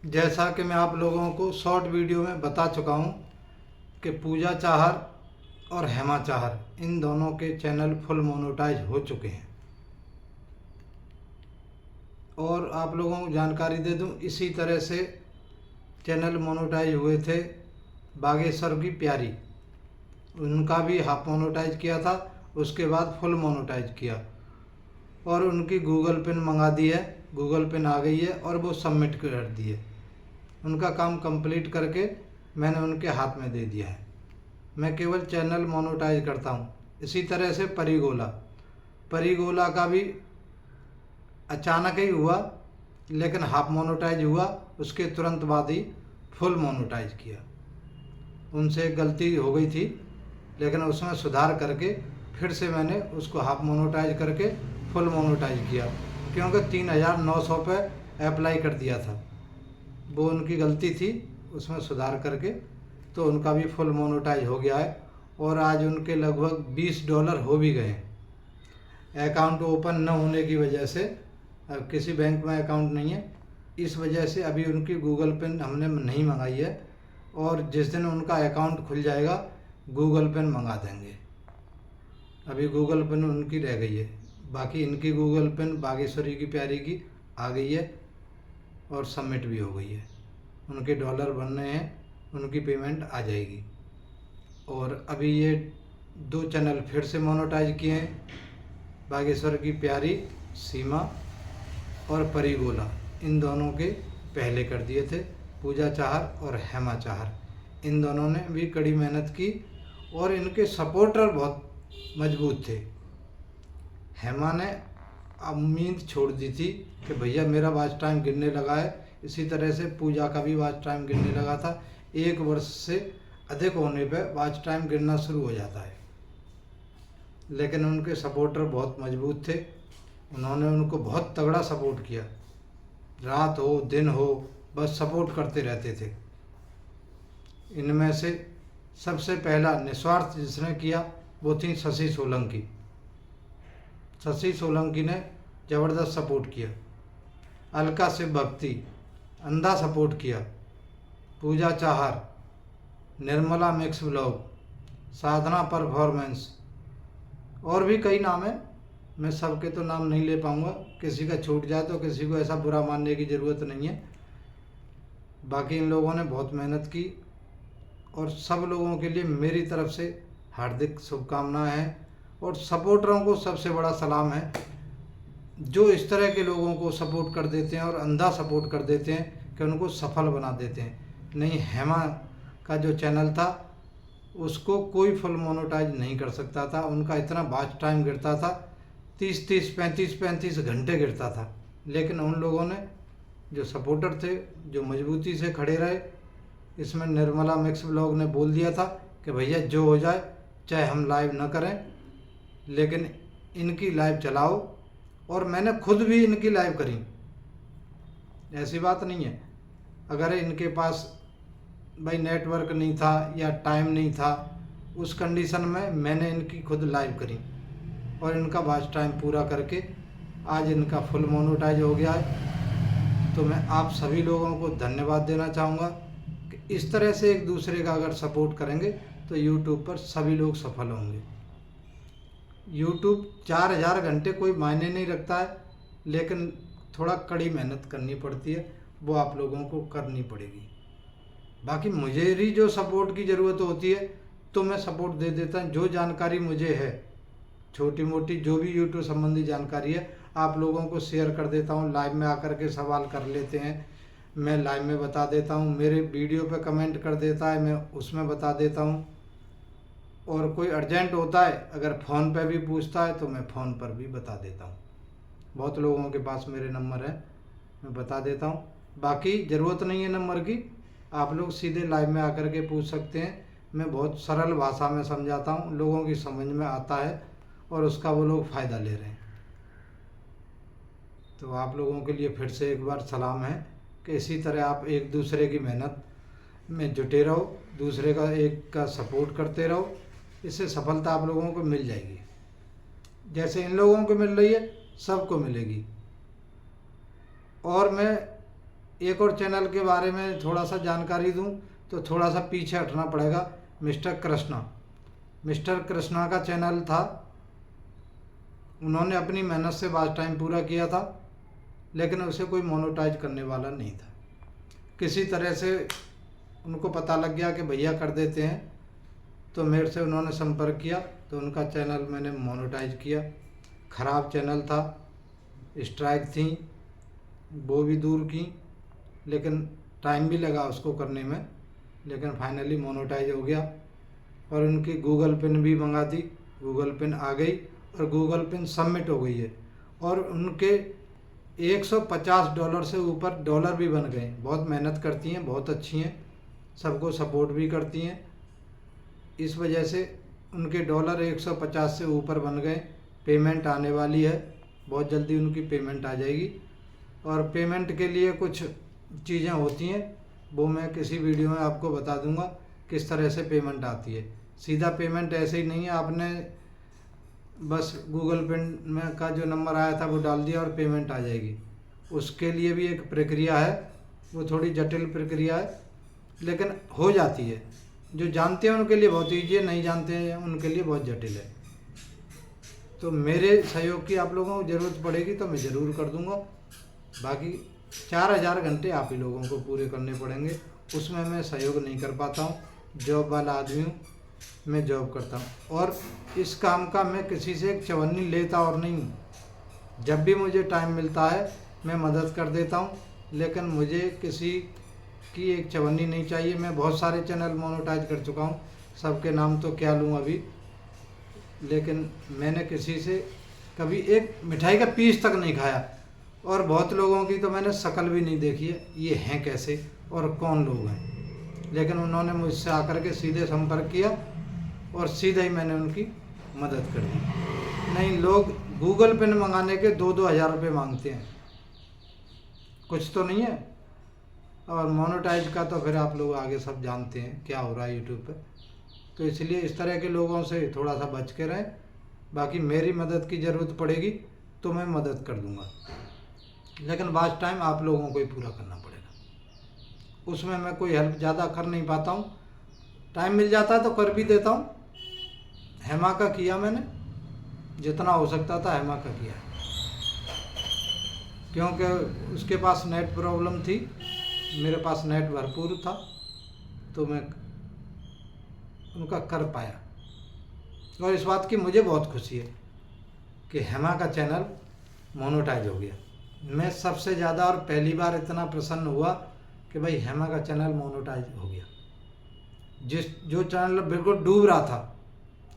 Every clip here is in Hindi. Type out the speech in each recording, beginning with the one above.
जैसा कि मैं आप लोगों को शॉर्ट वीडियो में बता चुका हूं कि पूजा चाहर और हेमा चाहर इन दोनों के चैनल फुल मोनेटाइज हो चुके हैं। और आप लोगों को जानकारी दे दूं, इसी तरह से चैनल मोनेटाइज हुए थे बागेश्वर की प्यारी, उनका भी हाफ मोनेटाइज किया था, उसके बाद फुल मोनेटाइज किया और उनकी गूगल पिन मंगा दी है, गूगल पिन आ गई है और वो सबमिट कर दी है। उनका काम कंप्लीट करके मैंने उनके हाथ में दे दिया है। मैं केवल चैनल मोनेटाइज करता हूँ। इसी तरह से परिगोला का भी अचानक ही हुआ, लेकिन हाफ मोनेटाइज हुआ, उसके तुरंत बाद ही फुल मोनेटाइज किया। उनसे एक गलती हो गई थी, लेकिन उसमें सुधार करके फिर से मैंने उसको हाफ मोनेटाइज करके फुल मोनेटाइज किया, क्योंकि 3,900 पे अप्लाई कर दिया था। वो उनकी गलती थी, उसमें सुधार करके तो उनका भी फुल मोनेटाइज हो गया है। और आज उनके लगभग $20 हो भी गए हैं। अकाउंट ओपन न होने की वजह से, अब किसी बैंक में अकाउंट नहीं है, इस वजह से अभी उनकी गूगल पिन हमने नहीं मंगाई है। और जिस दिन उनका अकाउंट खुल जाएगा गूगल पिन मंगा देंगे। अभी गूगल पिन उनकी रह गई है, बाकी इनकी गूगल पिन बागेश्वरी की प्यारी की आ गई है और सबमिट भी हो गई है। उनके डॉलर बनने हैं, उनकी पेमेंट आ जाएगी। और अभी ये 2 चैनल फिर से मोनेटाइज किए हैं, बागेश्वर की प्यारी सीमा और परिगोला, इन दोनों के पहले कर दिए थे। पूजा चाहर और हेमा चाहर इन दोनों ने भी कड़ी मेहनत की और इनके सपोर्टर बहुत मजबूत थे। हेमा ने उम्मीद छोड़ दी थी कि भैया मेरा वॉच टाइम गिरने लगा है, इसी तरह से पूजा का भी वॉच टाइम गिरने लगा था। 1 वर्ष से अधिक होने पर वॉच टाइम गिरना शुरू हो जाता है, लेकिन उनके सपोर्टर बहुत मजबूत थे। उन्होंने उनको बहुत तगड़ा सपोर्ट किया, रात हो दिन हो बस सपोर्ट करते रहते थे। इनमें से सबसे पहला निस्वार्थ जिसने किया वो थी शशि सोलंकी। शशि सोलंकी ने ज़बरदस्त सपोर्ट किया। अलका शिव भक्ति अंधा सपोर्ट किया। पूजा चाहर, निर्मला मिक्स ब्लॉग, साधना परफॉर्मेंस और भी कई नाम हैं। मैं सबके तो नाम नहीं ले पाऊँगा, किसी का छूट जाए तो किसी को ऐसा बुरा मानने की ज़रूरत नहीं है। बाकी इन लोगों ने बहुत मेहनत की और सब लोगों के लिए मेरी तरफ से हार्दिक शुभकामनाएं हैं। और सपोर्टरों को सबसे बड़ा सलाम है, जो इस तरह के लोगों को सपोर्ट कर देते हैं और अंधा सपोर्ट कर देते हैं कि उनको सफल बना देते हैं। नहीं, हेमा का जो चैनल था उसको कोई फुल मोनेटाइज नहीं कर सकता था। उनका इतना वॉच टाइम गिरता था, 30-30, 35-35 घंटे गिरता था। लेकिन उन लोगों ने जो सपोर्टर थे, जो मजबूती से खड़े रहे। इसमें निर्मला मिक्स ब्लॉग ने बोल दिया था कि भैया जो हो जाए, चाहे हम लाइव न करें लेकिन इनकी लाइव चलाओ। और मैंने खुद भी इनकी लाइव करी, ऐसी बात नहीं है। अगर इनके पास भाई नेटवर्क नहीं था या टाइम नहीं था, उस कंडीशन में मैंने इनकी खुद लाइव करी और इनका वॉच टाइम पूरा करके आज इनका फुल मोनेटाइज हो गया है। तो मैं आप सभी लोगों को धन्यवाद देना चाहूँगा कि इस तरह से एक दूसरे का अगर सपोर्ट करेंगे तो यूट्यूब पर सभी लोग सफल होंगे। यूट्यूब 4,000 घंटे कोई मायने नहीं रखता है, लेकिन थोड़ा कड़ी मेहनत करनी पड़ती है, वो आप लोगों को करनी पड़ेगी। बाकी मुझे ही जो सपोर्ट की ज़रूरत होती है तो मैं सपोर्ट दे देता हूँ। जो जानकारी मुझे है, छोटी मोटी जो भी यूट्यूब संबंधी जानकारी है, आप लोगों को शेयर कर देता हूँ। लाइव में आकर के सवाल कर लेते हैं, मैं लाइव में बता देता हूँ। मेरे वीडियो पे कमेंट कर देता है, मैं उसमें बता देता हूँ। और कोई अर्जेंट होता है, अगर फ़ोन पे भी पूछता है तो मैं फ़ोन पर भी बता देता हूँ। बहुत लोगों के पास मेरे नंबर है, मैं बता देता हूँ। बाकी ज़रूरत नहीं है नंबर की, आप लोग सीधे लाइव में आकर के पूछ सकते हैं। मैं बहुत सरल भाषा में समझाता हूँ, लोगों की समझ में आता है और उसका वो लोग फ़ायदा ले रहे हैं। तो आप लोगों के लिए फिर से एक बार सलाम है कि इसी तरह आप एक दूसरे की मेहनत में जुटे रहो, दूसरे का एक का सपोर्ट करते रहो, इससे सफलता आप लोगों को मिल जाएगी। जैसे इन लोगों को मिल रही है सबको मिलेगी। और मैं एक और चैनल के बारे में थोड़ा सा जानकारी दूं तो थोड़ा सा पीछे हटना पड़ेगा। मिस्टर कृष्णा का चैनल था, उन्होंने अपनी मेहनत से वॉच टाइम पूरा किया था, लेकिन उसे कोई मोनेटाइज करने वाला नहीं था। किसी तरह से उनको पता लग गया कि भैया कर देते हैं, तो मेरे से उन्होंने संपर्क किया, तो उनका चैनल मैंने मोनेटाइज किया। ख़राब चैनल था, स्ट्राइक थी, वो भी दूर की, लेकिन टाइम भी लगा उसको करने में, लेकिन फाइनली मोनेटाइज हो गया। और उनकी गूगल पिन भी मंगा दी, गूगल पिन आ गई और गूगल पिन सबमिट हो गई है। और उनके $150 से ऊपर डॉलर भी बन गए। बहुत मेहनत करती हैं, बहुत अच्छी हैं, सबको सपोर्ट भी करती हैं। इस वजह से उनके डॉलर 150 से ऊपर बन गए। पेमेंट आने वाली है, बहुत जल्दी उनकी पेमेंट आ जाएगी। और पेमेंट के लिए कुछ चीज़ें होती हैं, वो मैं किसी वीडियो में आपको बता दूंगा किस तरह से पेमेंट आती है। सीधा पेमेंट ऐसे ही नहीं है, आपने बस गूगल पेन में का जो नंबर आया था वो डाल दिया और पेमेंट आ जाएगी। उसके लिए भी एक प्रक्रिया है, वो थोड़ी जटिल प्रक्रिया है, लेकिन हो जाती है। जो जानते हैं उनके लिए बहुत ईजी है, नहीं जानते हैं उनके लिए बहुत जटिल है। तो मेरे सहयोग की आप लोगों को ज़रूरत पड़ेगी तो मैं ज़रूर कर दूंगा। बाकी 4000 घंटे आप ही लोगों को पूरे करने पड़ेंगे, उसमें मैं सहयोग नहीं कर पाता हूँ। जॉब वाला आदमी हूँ, मैं जॉब करता हूँ और इस काम का मैं किसी से एक चवन्नी लेता और नहीं हूँ। जब भी मुझे टाइम मिलता है मैं मदद कर देता हूँ, लेकिन मुझे किसी की एक चवन्नी नहीं चाहिए। मैं बहुत सारे चैनल मोनेटाइज कर चुका हूँ, सबके नाम तो क्या लूँ अभी, लेकिन मैंने किसी से कभी एक मिठाई का पीस तक नहीं खाया। और बहुत लोगों की तो मैंने शक्ल भी नहीं देखी है, ये हैं कैसे और कौन लोग हैं, लेकिन उन्होंने मुझसे आकर के सीधे संपर्क किया और सीधे ही मैंने उनकी मदद कर दी। नहीं, लोग गूगल पेन मंगाने के 2-2 हज़ार रुपये मांगते हैं, कुछ तो नहीं है। और मोनेटाइज का तो फिर आप लोग आगे सब जानते हैं क्या हो रहा है यूट्यूब पे, तो इसलिए इस तरह के लोगों से थोड़ा सा बच के रहें। बाकी मेरी मदद की ज़रूरत पड़ेगी तो मैं मदद कर दूंगा, लेकिन वॉच टाइम आप लोगों को ही पूरा करना पड़ेगा। उसमें मैं कोई हेल्प ज़्यादा कर नहीं पाता हूँ, टाइम मिल जाता है तो कर भी देता हूँ। हेमा का किया मैंने, जितना हो सकता था हेमा का किया, क्योंकि उसके पास नेट प्रॉब्लम थी, मेरे पास नेट भरपूर था, तो मैं उनका कर पाया। और इस बात की मुझे बहुत खुशी है कि हेमा का चैनल मोनेटाइज हो गया। मैं सबसे ज़्यादा और पहली बार इतना प्रसन्न हुआ कि भाई हेमा का चैनल मोनेटाइज हो गया। जो चैनल बिल्कुल डूब रहा था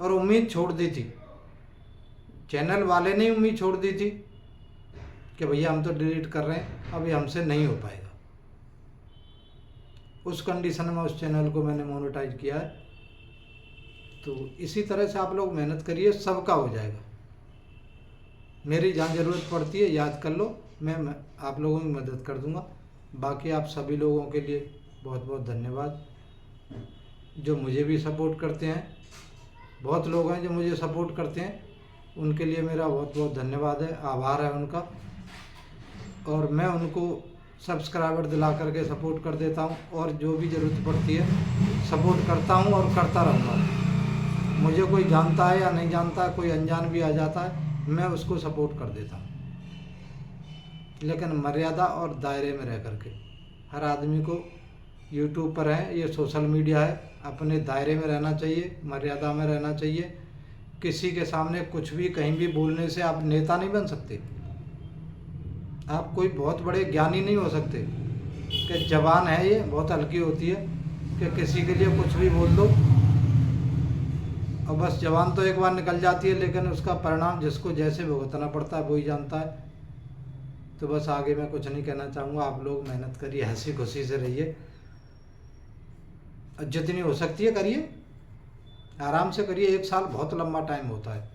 और उम्मीद छोड़ दी थी, चैनल वाले ने उम्मीद छोड़ दी थी कि भैया हम तो डिलीट कर रहे हैं, अभी हमसे नहीं हो पाएगा, उस कंडीशन में उस चैनल को मैंने मोनेटाइज किया है। तो इसी तरह से आप लोग मेहनत करिए, सबका हो जाएगा। मेरी जहाँ ज़रूरत पड़ती है याद कर लो, मैं आप लोगों की मदद कर दूंगा। बाकी आप सभी लोगों के लिए बहुत बहुत धन्यवाद, जो मुझे भी सपोर्ट करते हैं। बहुत लोग हैं जो मुझे सपोर्ट करते हैं, उनके लिए मेरा बहुत बहुत धन्यवाद है, आभार है उनका। और मैं उनको सब्सक्राइबर दिला करके सपोर्ट कर देता हूँ, और जो भी ज़रूरत पड़ती है सपोर्ट करता हूँ और करता रहूँगा। मुझे कोई जानता है या नहीं जानता है, कोई अनजान भी आ जाता है, मैं उसको सपोर्ट कर देता हूँ, लेकिन मर्यादा और दायरे में रह करके। हर आदमी को यूट्यूब पर है, ये सोशल मीडिया है, अपने दायरे में रहना चाहिए, मर्यादा में रहना चाहिए। किसी के सामने कुछ भी कहीं भी बोलने से आप नेता नहीं बन सकते, आप कोई बहुत बड़े ज्ञानी नहीं हो सकते। कि जबान है ये बहुत हल्की होती है, कि किसी के लिए कुछ भी बोल दो और बस जबान तो एक बार निकल जाती है, लेकिन उसका परिणाम जिसको जैसे भुगतना पड़ता है वही जानता है। तो बस आगे मैं कुछ नहीं कहना चाहूँगा। आप लोग मेहनत करिए, हंसी खुशी से रहिए, जितनी हो सकती है करिए, आराम से करिए। 1 साल बहुत लंबा टाइम होता है,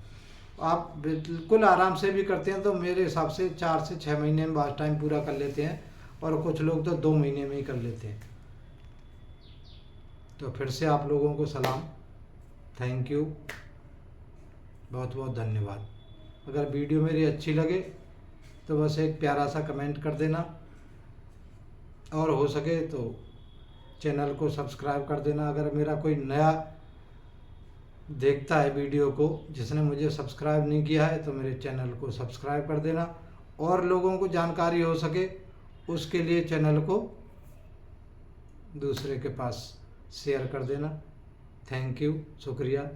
आप बिल्कुल आराम से भी करते हैं तो मेरे हिसाब से 4 से 6 महीने में वॉच टाइम पूरा कर लेते हैं, और कुछ लोग तो 2 महीने में ही कर लेते हैं। तो फिर से आप लोगों को सलाम, थैंक यू, बहुत बहुत धन्यवाद। अगर वीडियो मेरी अच्छी लगे तो बस एक प्यारा सा कमेंट कर देना, और हो सके तो चैनल को सब्सक्राइब कर देना। अगर मेरा कोई नया देखता है वीडियो को जिसने मुझे सब्सक्राइब नहीं किया है तो मेरे चैनल को सब्सक्राइब कर देना, और लोगों को जानकारी हो सके उसके लिए चैनल को दूसरे के पास शेयर कर देना। थैंक यू, शुक्रिया।